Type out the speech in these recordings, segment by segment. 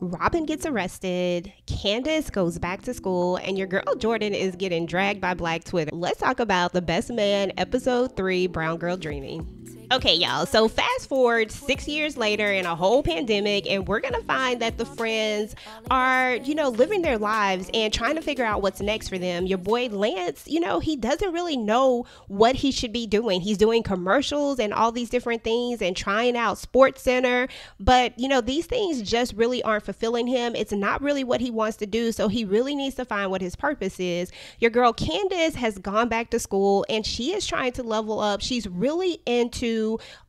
Robin gets arrested, Candace goes back to school, and your girl Jordan is getting dragged by Black Twitter. Let's talk about The Best Man, Episode 3, Brown Girl Dreaming. Okay, y'all, so fast forward 6 years later in a whole pandemic, and we're gonna find that the friends are, living their lives and trying to figure out what's next for them. Your boy Lance, he doesn't really know what he should be doing. He's doing commercials and all these different things and trying out Sports Center, but, these things just really aren't fulfilling him. It's not really what he wants to do, so he really needs to find what his purpose is. Your girl Candace has gone back to school, and she is trying to level up. She's really into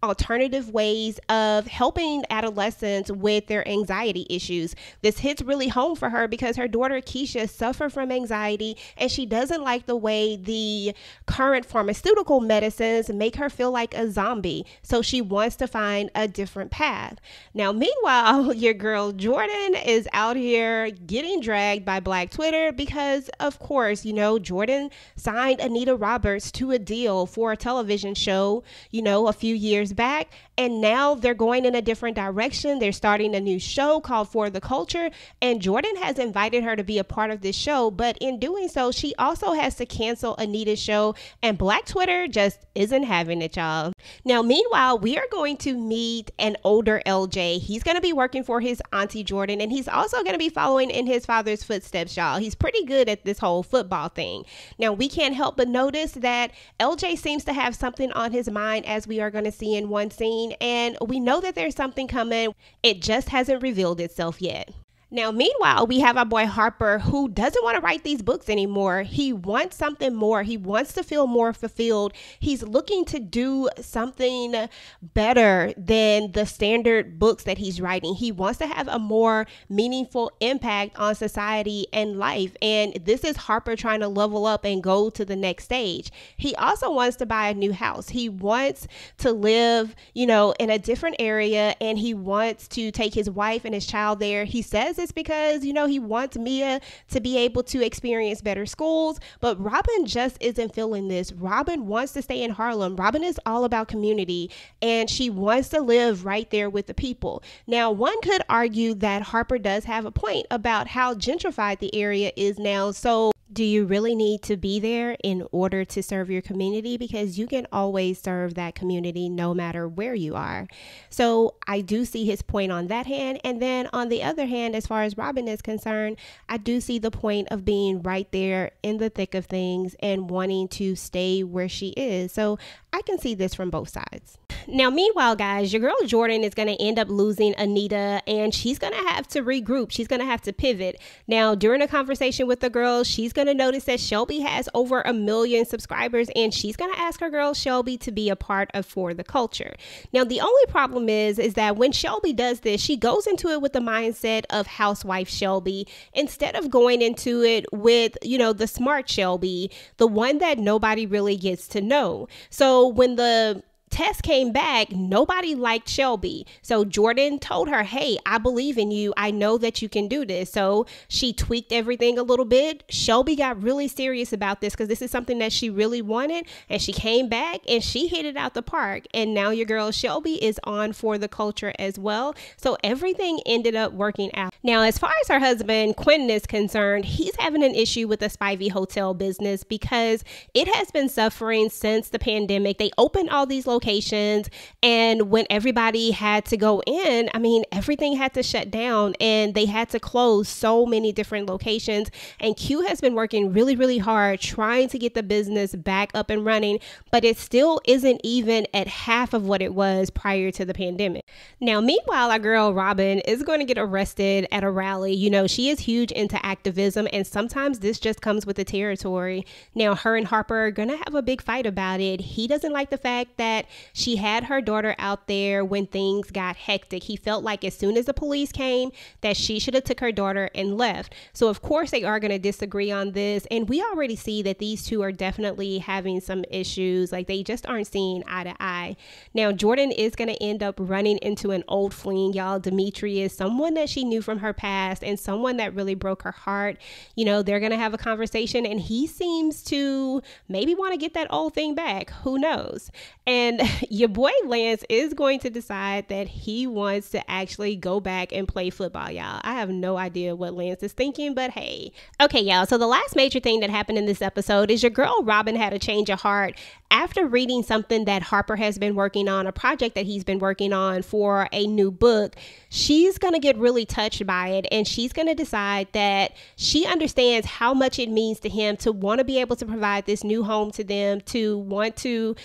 alternative ways of helping adolescents with their anxiety issues. This hits really home for her because her daughter Keisha suffers from anxiety, and she doesn't like the way the current pharmaceutical medicines make her feel like a zombie. So she wants to find a different path. Now, meanwhile, your girl Jordan is out here getting dragged by Black Twitter because, of course, Jordan signed Anita Roberts to a deal for a television show, a few years back, and now they're going in a different direction. They're starting a new show called For the Culture, and Jordan has invited her to be a part of this show, but in doing so, she also has to cancel Anita's show, and Black Twitter just isn't having it, y'all. Now, meanwhile, we are going to meet an older LJ. He's going to be working for his auntie Jordan, and he's also going to be following in his father's footsteps, y'all. He's pretty good at this whole football thing. Now, we can't help but notice that LJ seems to have something on his mind, as we are going to see in one scene, and we know that there's something coming. It just hasn't revealed itself yet. Now, meanwhile, we have our boy Harper, who doesn't want to write these books anymore. He wants something more. He wants to feel more fulfilled. He's looking to do something better than the standard books that he's writing. He wants to have a more meaningful impact on society and life. And this is Harper trying to level up and go to the next stage. He also wants to buy a new house. He wants to live, in a different area, and he wants to take his wife and his child there. He says it's because, he wants Mia to be able to experience better schools, but Robin just isn't feeling this. Robin wants to stay in Harlem. Robin is all about community, and she wants to live right there with the people. Now, one could argue that Harper does have a point about how gentrified the area is now. So do you really need to be there in order to serve your community? Because you can always serve that community no matter where you are. So I do see his point on that hand. And then on the other hand, as far as Robin is concerned, I do see the point of being right there in the thick of things and wanting to stay where she is. So I can see this from both sides. Now, meanwhile, guys, your girl Jordan is going to end up losing Anita, and she's going to have to regroup. She's going to have to pivot. Now, during a conversation with the girls, she's going to notice that Shelby has over 1 million subscribers, and she's going to ask her girl Shelby to be a part of For the Culture. Now, the only problem is that when Shelby does this, she goes into it with the mindset of housewife Shelby instead of going into it with, the smart Shelby, the one that nobody really gets to know. So when the test came back, nobody liked Shelby. So Jordan told her, hey, I believe in you. I know that you can do this. So she tweaked everything a little bit. Shelby got really serious about this because this is something that she really wanted. And she came back and she hit it out the park. And now your girl Shelby is on For the Culture as well. So everything ended up working out. Now, as far as her husband, Quentin, is concerned, he's having an issue with the Spivey Hotel business because it has been suffering since the pandemic. They opened all these locations, and when everybody had to go in, everything had to shut down and they had to close so many different locations. And Q has been working really, really hard trying to get the business back up and running, but it still isn't even at half of what it was prior to the pandemic. Now, meanwhile, our girl Robin is going to get arrested at a rally. She is huge into activism, and sometimes this just comes with the territory. Now, her and Harper are going to have a big fight about it. He doesn't like the fact that she had her daughter out there when things got hectic. He felt like as soon as the police came that she should have took her daughter and left. So of course they are going to disagree on this. And we already see that these two are definitely having some issues. Like they just aren't seeing eye to eye. Now, Jordan is going to end up running into an old fling, y'all. Demetrius, someone that she knew from her past and someone that really broke her heart. They're going to have a conversation and he seems to maybe want to get that old thing back. Who knows? And And your boy Lance is going to decide that he wants to actually go back and play football, y'all. I have no idea what Lance is thinking, but hey. Okay, y'all. So the last major thing that happened in this episode is your girl Robin had a change of heart after reading something that Harper has been working on, a project that he's been working on for a new book. She's going to get really touched by it, and she's going to decide that she understands how much it means to him to want to be able to provide this new home to them, to want to,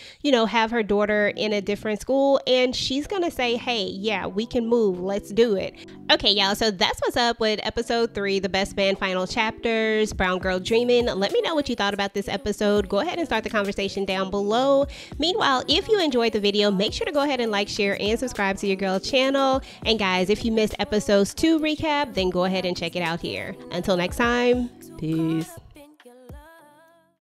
have her daughter in a different school. And she's going to say, hey, yeah, we can move. Let's do it. Okay, y'all. So that's what's up with episode 3, The Best Man Final Chapters, Brown Girl Dreaming. Let me know what you thought about this episode. Go ahead and start the conversation down below. Meanwhile, if you enjoyed the video, make sure to go ahead and like, share, and subscribe to your girl channel. And guys, if you missed episodes 2 recap, then go ahead and check it out here. Until next time, peace.